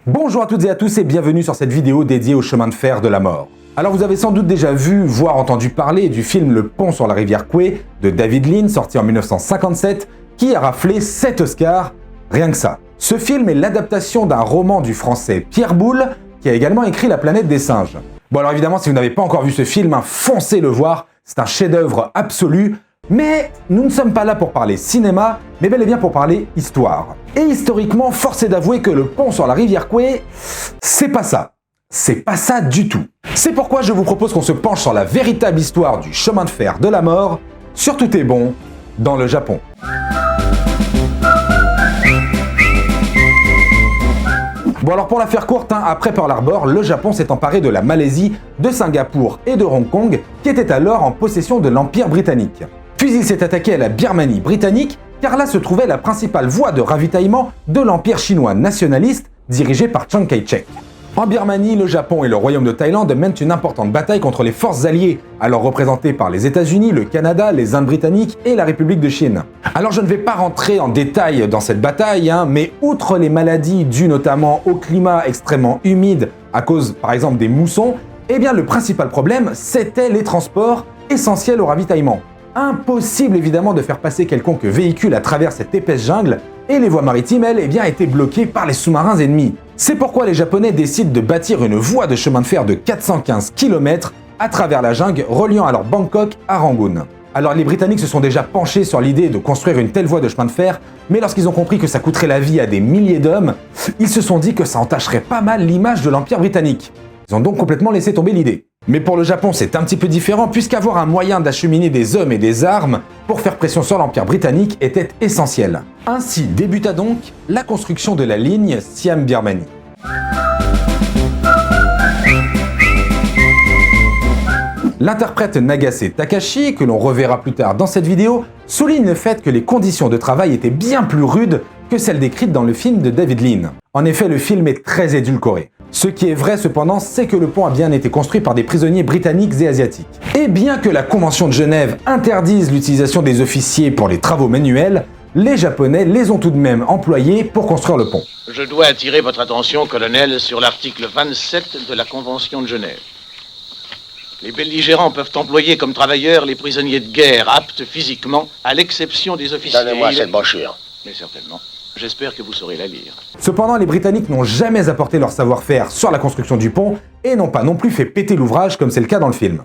Bonjour à toutes et à tous et bienvenue sur cette vidéo dédiée au chemin de fer de la mort. Alors vous avez sans doute déjà vu, voire entendu parler du film Le Pont sur la rivière Kwai de David Lean, sorti en 1957, qui a raflé 7 Oscars, rien que ça. Ce film est l'adaptation d'un roman du français Pierre Boulle, qui a également écrit La planète des singes. Bon alors évidemment, si vous n'avez pas encore vu ce film, foncez le voir, c'est un chef-d'œuvre absolu. Mais nous ne sommes pas là pour parler cinéma, mais bel et bien pour parler histoire. Et historiquement, force est d'avouer que le pont sur la rivière Kwai, c'est pas ça. C'est pas ça du tout. C'est pourquoi je vous propose qu'on se penche sur la véritable histoire du chemin de fer de la mort, sur Tout est bon, dans le Japon. Bon alors pour la faire courte, après Pearl Harbor, le Japon s'est emparé de la Malaisie, de Singapour et de Hong Kong, qui étaient alors en possession de l'Empire britannique. Puis il s'est attaqué à la Birmanie britannique, car là se trouvait la principale voie de ravitaillement de l'Empire chinois nationaliste, dirigé par Chiang Kai-shek. En Birmanie, le Japon et le Royaume de Thaïlande mènent une importante bataille contre les forces alliées, alors représentées par les États-Unis, le Canada, les Indes britanniques et la République de Chine. Alors je ne vais pas rentrer en détail dans cette bataille, mais outre les maladies dues notamment au climat extrêmement humide, à cause par exemple des moussons, eh bien le principal problème, c'était les transports essentiels au ravitaillement. Impossible évidemment de faire passer quelconque véhicule à travers cette épaisse jungle, et les voies maritimes, elles, étaient bloquées par les sous-marins ennemis. C'est pourquoi les Japonais décident de bâtir une voie de chemin de fer de 415 km à travers la jungle, reliant alors Bangkok à Rangoon. Alors les Britanniques se sont déjà penchés sur l'idée de construire une telle voie de chemin de fer, mais lorsqu'ils ont compris que ça coûterait la vie à des milliers d'hommes, ils se sont dit que ça entacherait pas mal l'image de l'Empire britannique. Ils ont donc complètement laissé tomber l'idée. Mais pour le Japon, c'est un petit peu différent, puisqu'avoir un moyen d'acheminer des hommes et des armes pour faire pression sur l'Empire britannique était essentiel. Ainsi débuta donc la construction de la ligne Siam-Birmanie. L'interprète Nagase Takashi, que l'on reverra plus tard dans cette vidéo, souligne le fait que les conditions de travail étaient bien plus rudes que celles décrites dans le film de David Lean. En effet, le film est très édulcoré. Ce qui est vrai cependant, c'est que le pont a bien été construit par des prisonniers britanniques et asiatiques. Et bien que la Convention de Genève interdise l'utilisation des officiers pour les travaux manuels, les Japonais les ont tout de même employés pour construire le pont. Je dois attirer votre attention, colonel, sur l'article 27 de la Convention de Genève. Les belligérants peuvent employer comme travailleurs les prisonniers de guerre aptes physiquement, à l'exception des officiers... Donnez-moi cette brochure. Mais certainement. J'espère que vous saurez la lire. Cependant, les Britanniques n'ont jamais apporté leur savoir-faire sur la construction du pont et n'ont pas non plus fait péter l'ouvrage comme c'est le cas dans le film.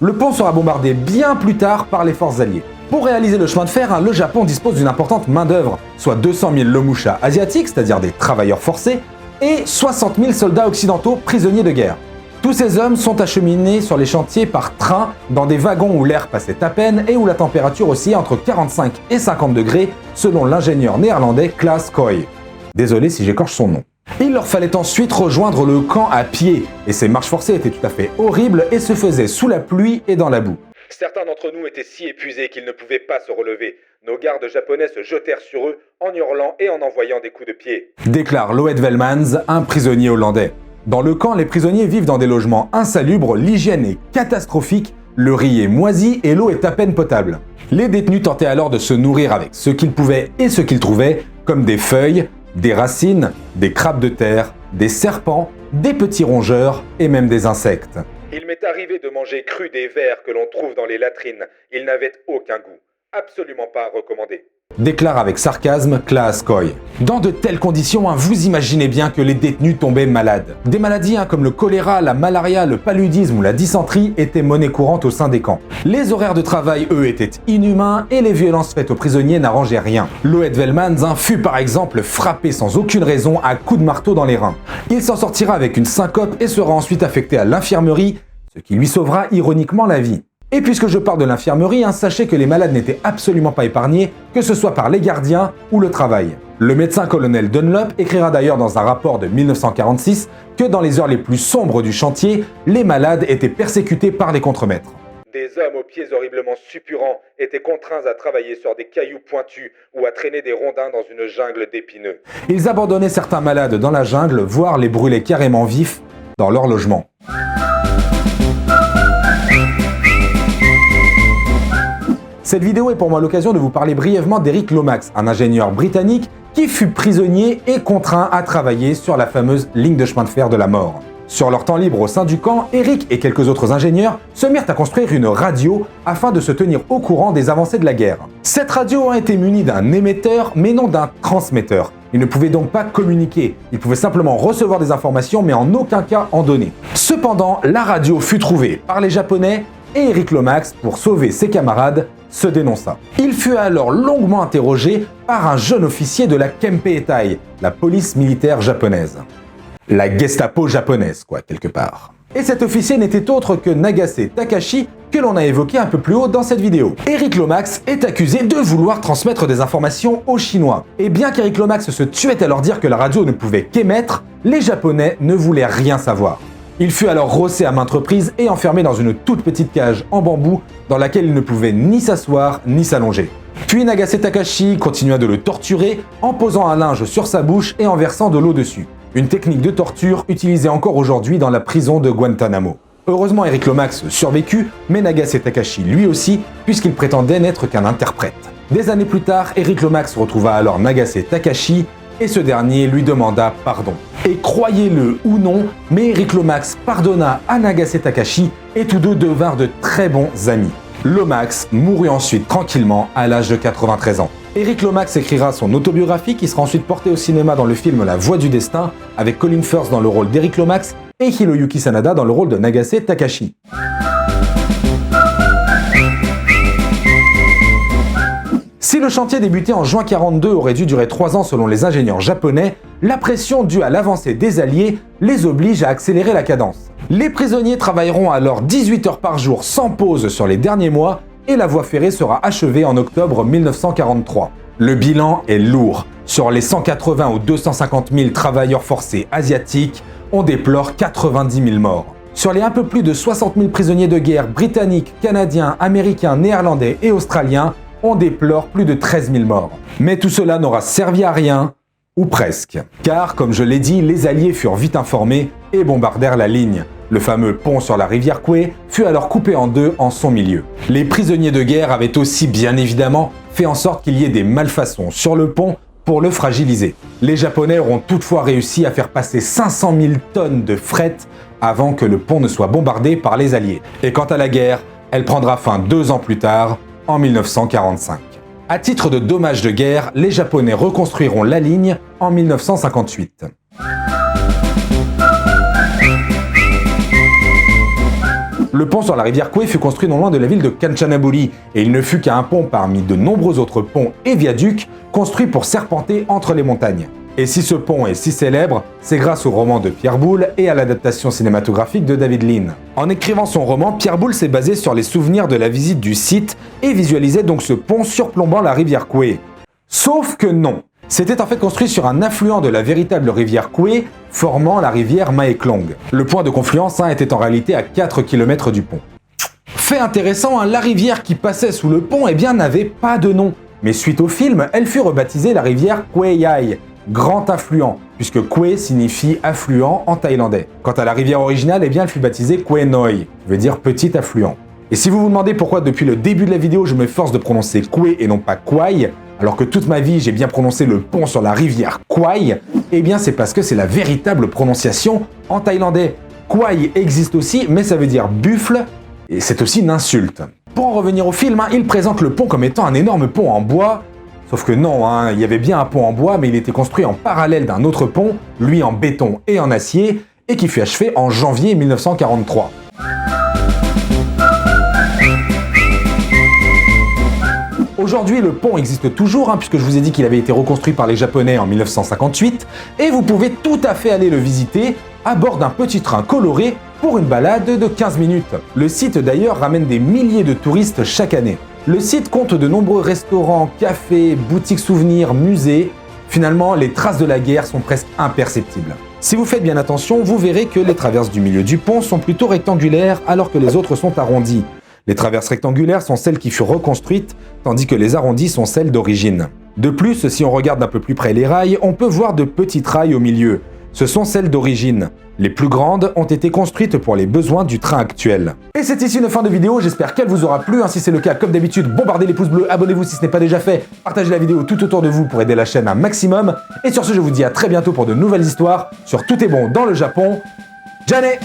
Le pont sera bombardé bien plus tard par les forces alliées. Pour réaliser le chemin de fer, le Japon dispose d'une importante main-d'œuvre, soit 200 000 lomusha asiatiques, c'est-à-dire des travailleurs forcés, et 60 000 soldats occidentaux prisonniers de guerre. Tous ces hommes sont acheminés sur les chantiers par train, dans des wagons où l'air passait à peine et où la température oscillait entre 45 et 50 degrés, selon l'ingénieur néerlandais Klaas Kooi. Désolé si j'écorche son nom. Il leur fallait ensuite rejoindre le camp à pied, et ces marches forcées étaient tout à fait horribles et se faisaient sous la pluie et dans la boue. Certains d'entre nous étaient si épuisés qu'ils ne pouvaient pas se relever. Nos gardes japonais se jetèrent sur eux en hurlant et en envoyant des coups de pied, déclare Loet Velmans, un prisonnier hollandais. Dans le camp, les prisonniers vivent dans des logements insalubres, l'hygiène est catastrophique, le riz est moisi et l'eau est à peine potable. Les détenus tentaient alors de se nourrir avec ce qu'ils pouvaient et ce qu'ils trouvaient, comme des feuilles, des racines, des crabes de terre, des serpents, des petits rongeurs et même des insectes. Il m'est arrivé de manger cru des vers que l'on trouve dans les latrines. Ils n'avaient aucun goût. Absolument pas recommandé. Déclare avec sarcasme Klaas Kooi. Dans de telles conditions, vous imaginez bien que les détenus tombaient malades. Des maladies comme le choléra, la malaria, le paludisme ou la dysenterie étaient monnaie courante au sein des camps. Les horaires de travail, eux, étaient inhumains et les violences faites aux prisonniers n'arrangeaient rien. Loet Velmans fut par exemple frappé sans aucune raison à coups de marteau dans les reins. Il s'en sortira avec une syncope et sera ensuite affecté à l'infirmerie, ce qui lui sauvera ironiquement la vie. Et puisque je parle de l'infirmerie, sachez que les malades n'étaient absolument pas épargnés, que ce soit par les gardiens ou le travail. Le médecin-colonel Dunlop écrira d'ailleurs dans un rapport de 1946 que dans les heures les plus sombres du chantier, les malades étaient persécutés par les contremaîtres. Des hommes aux pieds horriblement suppurants étaient contraints à travailler sur des cailloux pointus ou à traîner des rondins dans une jungle d'épineux. Ils abandonnaient certains malades dans la jungle, voire les brûlaient carrément vifs dans leur logement. Cette vidéo est pour moi l'occasion de vous parler brièvement d'Eric Lomax, un ingénieur britannique qui fut prisonnier et contraint à travailler sur la fameuse ligne de chemin de fer de la mort. Sur leur temps libre au sein du camp, Eric et quelques autres ingénieurs se mirent à construire une radio afin de se tenir au courant des avancées de la guerre. Cette radio a été munie d'un émetteur mais non d'un transmetteur. Il ne pouvait donc pas communiquer, il pouvait simplement recevoir des informations mais en aucun cas en donner. Cependant, la radio fut trouvée par les Japonais et Eric Lomax, pour sauver ses camarades, se dénonça. Il fut alors longuement interrogé par un jeune officier de la Kempeitai, la police militaire japonaise. La Gestapo japonaise, quoi, quelque part. Et cet officier n'était autre que Nagase Takashi, que l'on a évoqué un peu plus haut dans cette vidéo. Eric Lomax est accusé de vouloir transmettre des informations aux Chinois. Et bien qu'Eric Lomax se tuait à leur dire que la radio ne pouvait qu'émettre, les Japonais ne voulaient rien savoir. Il fut alors rossé à maintes reprises et enfermé dans une toute petite cage en bambou dans laquelle il ne pouvait ni s'asseoir ni s'allonger. Puis Nagase Takashi continua de le torturer en posant un linge sur sa bouche et en versant de l'eau dessus. Une technique de torture utilisée encore aujourd'hui dans la prison de Guantanamo. Heureusement, Eric Lomax survécut, mais Nagase Takashi lui aussi, puisqu'il prétendait n'être qu'un interprète. Des années plus tard, Eric Lomax retrouva alors Nagase Takashi et ce dernier lui demanda pardon. Et croyez-le ou non, mais Eric Lomax pardonna à Nagase Takashi et tous deux devinrent de très bons amis. Lomax mourut ensuite tranquillement à l'âge de 93 ans. Eric Lomax écrira son autobiographie qui sera ensuite portée au cinéma dans le film La Voix du Destin avec Colin Firth dans le rôle d'Eric Lomax et Hiroyuki Sanada dans le rôle de Nagase Takashi. Si le chantier débuté en juin 1942 aurait dû durer 3 ans selon les ingénieurs japonais, la pression due à l'avancée des Alliés les oblige à accélérer la cadence. Les prisonniers travailleront alors 18 heures par jour sans pause sur les derniers mois et la voie ferrée sera achevée en octobre 1943. Le bilan est lourd. Sur les 180 ou 250 000 travailleurs forcés asiatiques, on déplore 90 000 morts. Sur les un peu plus de 60 000 prisonniers de guerre britanniques, canadiens, américains, néerlandais et australiens, on déplore plus de 13 000 morts. Mais tout cela n'aura servi à rien, ou presque. Car, comme je l'ai dit, les Alliés furent vite informés et bombardèrent la ligne. Le fameux pont sur la rivière Kwe fut alors coupé en deux en son milieu. Les prisonniers de guerre avaient aussi bien évidemment fait en sorte qu'il y ait des malfaçons sur le pont pour le fragiliser. Les Japonais auront toutefois réussi à faire passer 500 000 tonnes de fret avant que le pont ne soit bombardé par les Alliés. Et quant à la guerre, elle prendra fin 2 ans plus tard, en 1945. À titre de dommage de guerre, les Japonais reconstruiront la ligne en 1958. Le pont sur la rivière Kwe fut construit non loin de la ville de Kanchanaburi et il ne fut qu'un pont parmi de nombreux autres ponts et viaducs construits pour serpenter entre les montagnes. Et si ce pont est si célèbre, c'est grâce au roman de Pierre Boulle et à l'adaptation cinématographique de David Lean. En écrivant son roman, Pierre Boulle s'est basé sur les souvenirs de la visite du site et visualisait donc ce pont surplombant la rivière Kwe. Sauf que non. C'était en fait construit sur un affluent de la véritable rivière Kwe, formant la rivière Mae Klong. Le point de confluence était en réalité à 4 km du pont. Fait intéressant, la rivière qui passait sous le pont n'avait pas de nom. Mais suite au film, elle fut rebaptisée la rivière Kwe Yai, grand affluent, puisque Kwe signifie affluent en thaïlandais. Quant à la rivière originale, elle fut baptisée Kwe Noi, qui veut dire petit affluent. Et si vous vous demandez pourquoi depuis le début de la vidéo je me force de prononcer Kwe et non pas Kwai, alors que toute ma vie j'ai bien prononcé le pont sur la rivière Kwai, c'est parce que c'est la véritable prononciation en thaïlandais. Kwai existe aussi, mais ça veut dire buffle, et c'est aussi une insulte. Pour en revenir au film, il présente le pont comme étant un énorme pont en bois, sauf que non, il y avait bien un pont en bois, mais il était construit en parallèle d'un autre pont, lui en béton et en acier, et qui fut achevé en janvier 1943. Aujourd'hui, le pont existe toujours, puisque je vous ai dit qu'il avait été reconstruit par les Japonais en 1958, et vous pouvez tout à fait aller le visiter à bord d'un petit train coloré pour une balade de 15 minutes. Le site d'ailleurs ramène des milliers de touristes chaque année. Le site compte de nombreux restaurants, cafés, boutiques souvenirs, musées. Finalement, les traces de la guerre sont presque imperceptibles. Si vous faites bien attention, vous verrez que les traverses du milieu du pont sont plutôt rectangulaires alors que les autres sont arrondies. Les traverses rectangulaires sont celles qui furent reconstruites, tandis que les arrondis sont celles d'origine. De plus, si on regarde d'un peu plus près les rails, on peut voir de petites rails au milieu. Ce sont celles d'origine. Les plus grandes ont été construites pour les besoins du train actuel. Et c'est ici une fin de vidéo, j'espère qu'elle vous aura plu. Si c'est le cas, comme d'habitude, bombardez les pouces bleus, abonnez-vous si ce n'est pas déjà fait, partagez la vidéo tout autour de vous pour aider la chaîne un maximum. Et sur ce, je vous dis à très bientôt pour de nouvelles histoires sur Tout est bon dans le Japon. Jane!